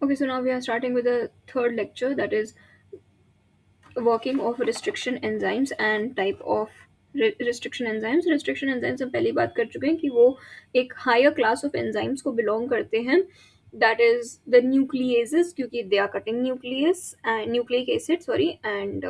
Okay, so now we are starting with the third lecture, that is working of restriction enzymes and type of restriction enzymes. Restriction enzymes हम पहली बात कर चुके हैं कि वो एक हायर क्लास ऑफ एंजाइम्स को बिलोंग करते हैं, दैट इज द न्यूक्लियेजेस, क्योंकि they are cutting nucleus nucleic acid sorry and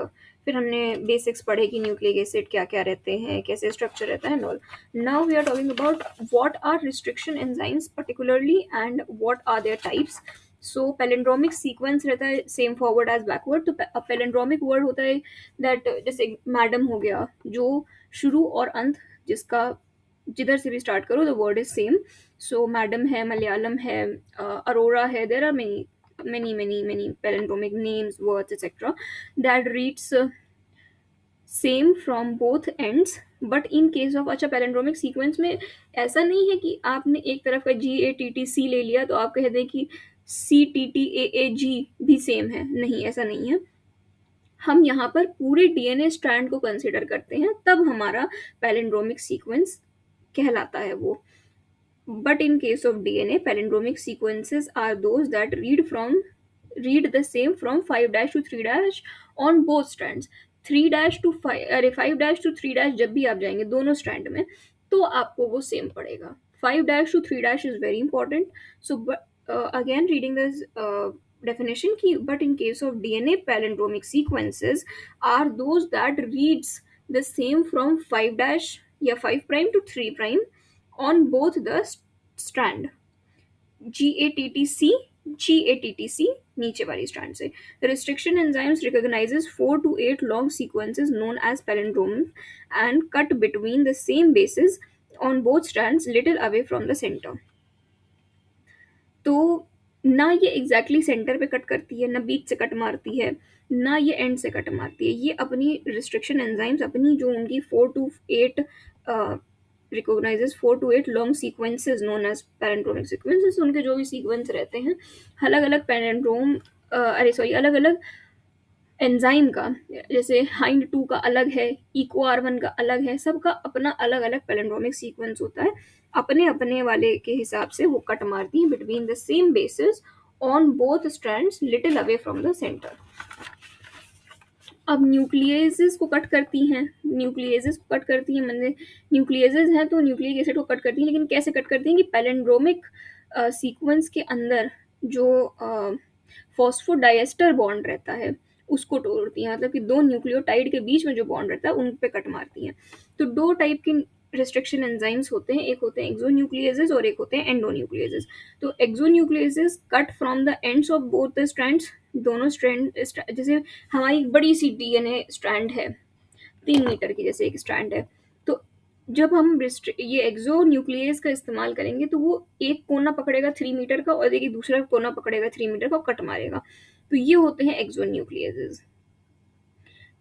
फिर हमने बेसिक्स पढ़े कि न्यूक्लिक एसिड क्या क्या रहते हैं, कैसे स्ट्रक्चर रहता है and all. Now we are talking about what are restriction enzymes particularly and what are their types. So palindromic sequence रहता है सेम फॉरवर्ड एज बैकवर्ड. तो पैलिंड्रोमिक वर्ड होता है दैट, जैसे मैडम हो गया, जो शुरू और अंत जिसका जिधर से भी स्टार्ट करो the word is same. So madam है, मलयालम है, अरोरा है, there are many many many many palindromic names, words, etc. that reads same from both ends. But in case of, अच्छा पैलिंड्रोमिक सीक्वेंस में ऐसा नहीं है कि आपने एक तरफ का GATTC ले लिया तो आप कह दें कि CTTAAG भी सेम है. नहीं, ऐसा नहीं है. हम यहाँ पर पूरे डीएनए स्ट्रैंड को कंसिडर करते हैं, तब हमारा पैलिंड्रोमिक सीक्वेंस कहलाता है वो. But in case of DNA, palindromic sequences are those that read the same from 5 dash to 3 dash on both strands. 3 dash to 5, अरे 5 dash to 3 dash जब भी आप जाएंगे दोनों स्ट्रैंड में, तो आपको वो सेम पड़ेगा. 5 dash to 3 dash is very important. So again reading this definition की, but in case of DNA, palindromic sequences are those that reads the same from 5 dash या 5 prime to 3 prime on both the strand. GATTC, GATTC नीचे वाली strand से. Restriction enzymes recognizes 4 to 8 long sequences known as palindromes and cut between the same bases on both strands little away from the center. तो ना ये exactly centre पे cut करती है, ना बीच से कट मारती है, ना ये एंड से कट मारती है. ये अपनी रिस्ट्रिक्शन एंजाइम्स अपनी जो उनकी 4 to 8 recognises 4 to 8 long sequences known as palindromic sequences. उनके जो भी सीक्वेंस रहते हैं अलग अलग पैरेंड्रोम अरे सॉरी अलग अलग एंजाइम का, जैसे हाइंड 2 का अलग है, इको R1 का अलग है, सबका अपना अलग अलग पैलिंड्रोमिक सीक्वेंस होता है. अपने अपने वाले के हिसाब से वो कट मारती हैं between the same basis on both strands little away from the centre. अब न्यूक्लियेजेस को कट करती हैं, न्यूक्लियेजेस को कट करती हैं, मतलब न्यूक्लियेजेस हैं तो न्यूक्लिक एसिड को कट करती हैं, लेकिन कैसे कट करती हैं कि पैलिंड्रोमिक सीक्वेंस के अंदर जो फॉस्फोडाइएस्टर बॉन्ड रहता है उसको तोड़ती हैं. मतलब कि दो न्यूक्लियोटाइड के बीच में जो बॉन्ड रहता है उन पे कट मारती हैं. तो दो टाइप के रिस्ट्रिक्शन एंजाइम्स होते हैं, एक होते हैं एक्सोन्यूक्लियेजेस और एक होते हैं एंडोन्यूक्लियेजेस. तो exonucleases cut from the ends of both the strands. दोनों स्ट्रैंड, जैसे हमारी बड़ी सी डीएनए स्ट्रैंड है, 3 मीटर की जैसे एक स्ट्रैंड है, तो जब हम ये एक्सो न्यूक्लियस का इस्तेमाल करेंगे तो वो एक कोना पकड़ेगा 3 मीटर का और एक दूसरा कोना पकड़ेगा 3 मीटर का और कट मारेगा. तो ये होते हैं एक्सो न्यूक्लियसेस.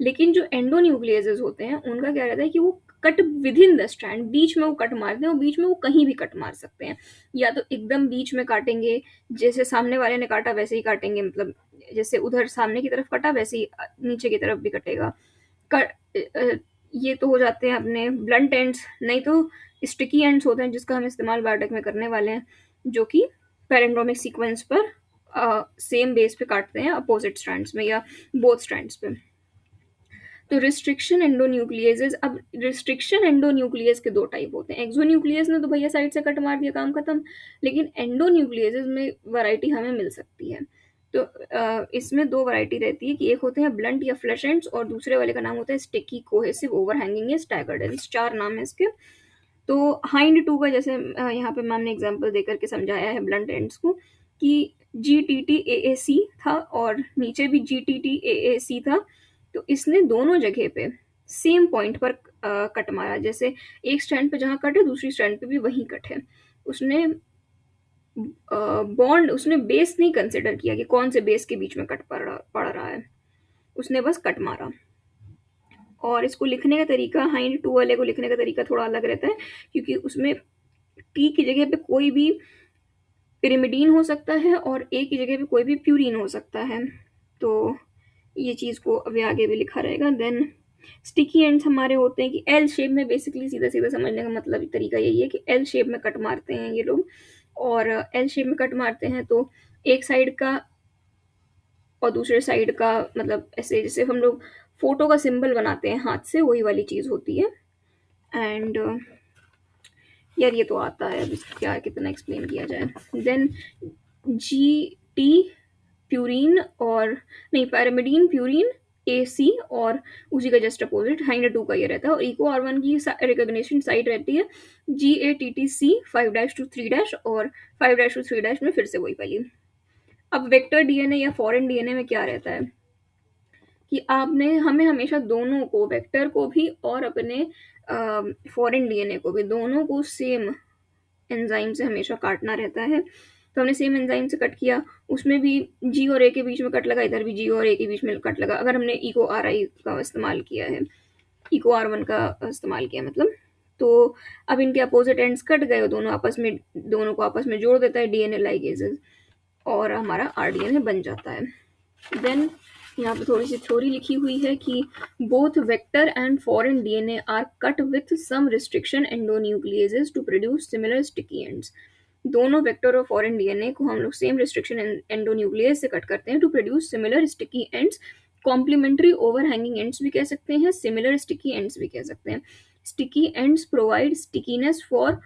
लेकिन जो एंडो न्यूक्लियसेस होते हैं उनका क्या रहता है कि वो cut within the strand, बीच में वो कट मारते हैं, और बीच में वो कहीं भी कट मार सकते हैं. या तो एकदम बीच में काटेंगे, जैसे सामने वाले ने काटा वैसे ही काटेंगे, मतलब जैसे उधर सामने की तरफ कटा वैसे ही नीचे की तरफ भी कटेगा. ये तो हो जाते हैं अपने ब्लंट एंड्स. नहीं तो स्टिकी एंड्स होते हैं जिसका हम इस्तेमाल बायोटेक में करने वाले हैं, जो कि पैलिंड्रोमिक सीक्वेंस पर सेम बेस पे काटते हैं अपोजिट स्ट्रैंड्स में या बोथ स्ट्रैंड्स पे. तो रिस्ट्रिक्शन एंडोन्यूक्लियसेस, अब रिस्ट्रिक्शन एंडोन्यूक्लियस के दो टाइप होते हैं. एक्सोन्यूक्लियस ने तो भैया साइड से कट मार दिया, काम खत्म. लेकिन एंडोन्यूक्लियसेस में वैरायटी हमें मिल सकती है. तो इसमें दो वैरायटी रहती है कि एक होते हैं ब्लंट या फ्लैश एंड्स और दूसरे वाले का नाम होता है स्टिकी, कोहेसिव, ओवरहैंगिंग या स्टैगर्ड एंड्स. 4 नाम है इसके. तो हाइंड 2 का जैसे यहाँ पे मैम ने एग्जांपल देकर के समझाया है ब्लंट एंड्स को कि GTTAAC था और नीचे भी GTTAAC था. तो इसने दोनों जगह पे सेम पॉइंट पर कट मारा. जैसे एक स्ट्रैंड पे जहाँ कट है दूसरी स्ट्रैंड पे भी वहीं कट है. उसने बॉन्ड, उसने बेस नहीं कंसिडर किया कि कौन से बेस के बीच में कट पड़ रहा है, उसने बस कट मारा. और इसको लिखने का तरीका, हाइंड 2 वाले को लिखने का तरीका थोड़ा अलग रहता है, क्योंकि उसमें टी की जगह पे कोई भी पिरिमिडीन हो सकता है और ए की जगह पे कोई भी प्यूरिन हो सकता है. तो ये चीज़ को अभी आगे भी लिखा रहेगा. देन स्टिकी एंड्स हमारे होते हैं कि एल शेप में, बेसिकली सीधा सीधा समझने का मतलब तरीका यही है कि एल शेप में कट मारते हैं ये लोग. और एल शेप में कट मारते हैं तो एक साइड का और दूसरे साइड का, मतलब ऐसे जैसे हम लोग फोटो का सिंबल बनाते हैं हाथ से, वही वाली चीज़ होती है। एंड यार ये तो आता है, अब इसको क्या कितना एक्सप्लेन किया जाए। देन जी टी प्यूरिन, और नहीं, पैरामिडीन प्यूरिन ए सी, और उसी का जस्ट अपोजिट हाइंड टू का ये रहता है। और इको आर वन की रिकॉग्निशन साइट रहती है जी ए टी टी सी 5-3 और 5-3 में फिर से वही वाली। अब वेक्टर डीएनए या फॉरेन डीएनए में क्या रहता है कि आपने हमें हमेशा दोनों को, वेक्टर को भी और अपने फॉरेन डीएनए को भी, दोनों को सेम एंजाइम से हमेशा काटना रहता है। तो हमने सेम एंजाइम से कट किया, उसमें भी जी और ए के बीच में कट लगा, इधर भी जी और ए के बीच में कट लगा। अगर हमने इको आर आई का इस्तेमाल किया है, इको आर वन का इस्तेमाल किया मतलब, तो अब इनके अपोजिट एंड्स कट गए और दोनों को आपस में जोड़ देता है डीएनए लाइगेजेस, और हमारा आरडीएनए बन जाता है। देन यहाँ पे थोड़ी सी थ्योरी लिखी हुई है कि both vector and foreign DNA are cut with some restriction endonucleases to produce similar sticky ends. दोनों वेक्टर और फॉरेन डीएनए को हम लोग सेम रिस्ट्रिक्शन एंडोन्यूक्लियस से कट करते हैं to produce similar sticky ends. Complementary overhanging ends भी कह सकते हैं, सिमिलर स्टिकी एंड्स भी कह सकते हैं। Sticky ends provide stickiness for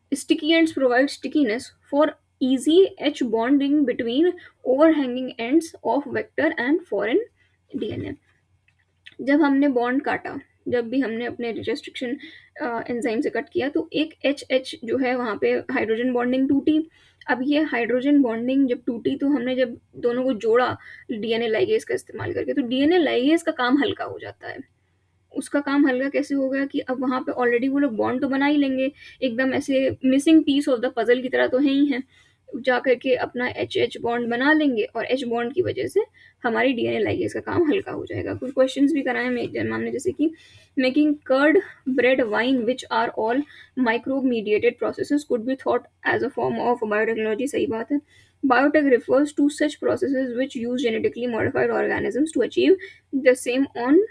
Sticky ends provide stickiness for easy H bonding between overhanging ends of vector and foreign DNA. जब हमने बॉन्ड काटा, जब भी हमने अपने रिस्ट्रिक्शन एंजाइम से कट किया, तो एक एच एच जो है वहाँ पे हाइड्रोजन बॉन्डिंग टूटी। अब ये हाइड्रोजन बॉन्डिंग जब टूटी, तो हमने जब दोनों को जोड़ा डीएनए लाइगेज का इस्तेमाल करके, तो डीएनए लाइगेज का काम हल्का हो जाता है। उसका काम हल्का कैसे होगा कि अब वहाँ पे ऑलरेडी वो लोग बॉन्ड तो बना ही लेंगे, एकदम ऐसे missing piece of the puzzle की तरह तो है ही है, जा करके अपना एच एच बॉन्ड बना लेंगे, और एच बॉन्ड की वजह से हमारी डीएनए लाइगेज का काम हल्का हो जाएगा। कुछ क्वेश्चंस भी कराए में एग्जाम हमने, जैसे कि making curd, bread, wine which are all microbe mediated processes could be thought as a form of biotechnology. सही बात है। Biotech refers to such processes which use genetically modified organisms to achieve the same on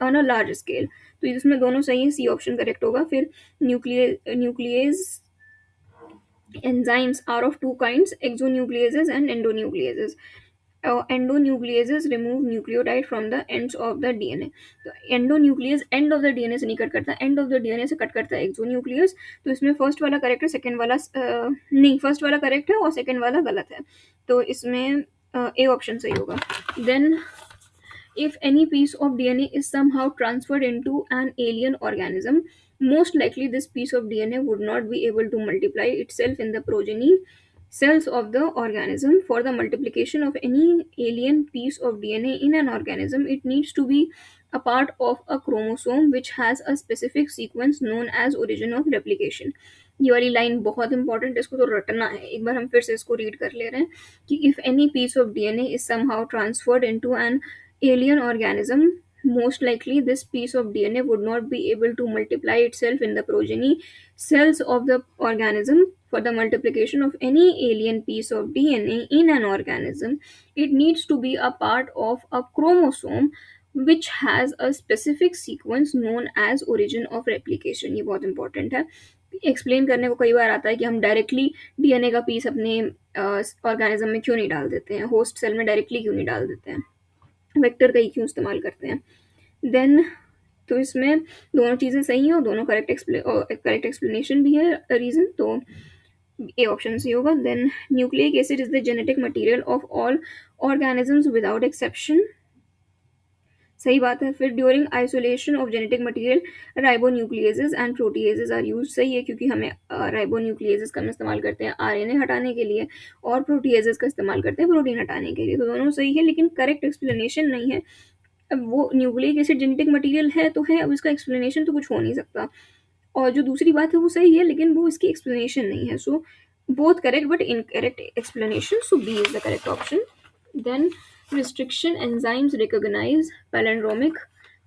a large scale। तो इसमें दोनों सही है, C option correct होगा। फिर nucleus enzymes are of two kinds, exonucleases and endonucleases. Endonucleases remove nucleotide from the ends of the DNA। तो endonuclease end of the DNA से नहीं कट करता, एंड ऑफ द डीएनए से cut करता है exonuclease. तो इसमें फर्स्ट वाला करेक्ट है, सेकंड वाला नहीं, फर्स्ट वाला करेक्ट है और सेकंड वाला गलत है, तो इसमें ए ऑप्शन सही होगा। Then if any piece of DNA is somehow transferred into an alien organism, most likely this piece of DNA would not be able to multiply itself in the progeny cells of the organism. For the multiplication of any alien piece of DNA in an organism, it needs to be a part of a chromosome which has a specific sequence known as origin of replication। ये वाली line बहुत important है, इसको तो रटना है। एक बार हम फिर से इसको रीड कर ले रहे हैं कि if any piece of DNA is somehow transferred into an alien organism, most likely this piece of DNA would not be able to multiply itself in the progeny cells of the organism. For the multiplication of any alien piece of DNA in an organism, it needs to be a part of a chromosome which has a specific sequence known as origin of replication। ये बहुत important है। Explain करने को कई बार आता है कि हम डायरेक्टली डीएनए का पीस अपने ऑर्गेनिज्म में क्यों नहीं डाल देते हैं, होस्ट सेल में डायरेक्टली क्यों नहीं डाल देते हैं, वेक्टर का ही क्यों इस्तेमाल करते हैं। देन तो इसमें दोनों चीज़ें सही हैं और दोनों करेक्ट एक्सप्लेनेशन भी है रीज़न, तो ए ऑप्शन सही होगा। Then nucleic acid is the genetic material of all organisms without exception. सही बात है। फिर during isolation of genetic material ribonucleases and proteases are use. सही है, क्योंकि हमें राइबोन्यूक्लियेजेस का हम इस्तेमाल करते हैं आरएनए हटाने के लिए, और प्रोटीएजेस का इस्तेमाल करते हैं प्रोटीन हटाने के लिए। तो दोनों सही है, लेकिन करेक्ट एक्सप्लेनेशन नहीं है। अब वो न्यूक्लिक एसिड जेनेटिक मटेरियल है तो है, अब इसका एक्सप्लेनेशन तो कुछ हो नहीं सकता। और जो दूसरी बात है वो सही है, लेकिन वो इसकी एक्सप्लेनेशन नहीं है। So both correct but incorrect explanation, so B is the correct option. Then restriction enzymes recognise palindromic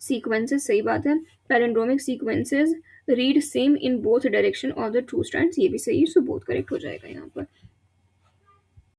sequences. सही बात है। Palindromic sequences read same in both direction of the true strands. ये भी सही है, सो बोथ करेक्ट हो जाएगा यहाँ पर।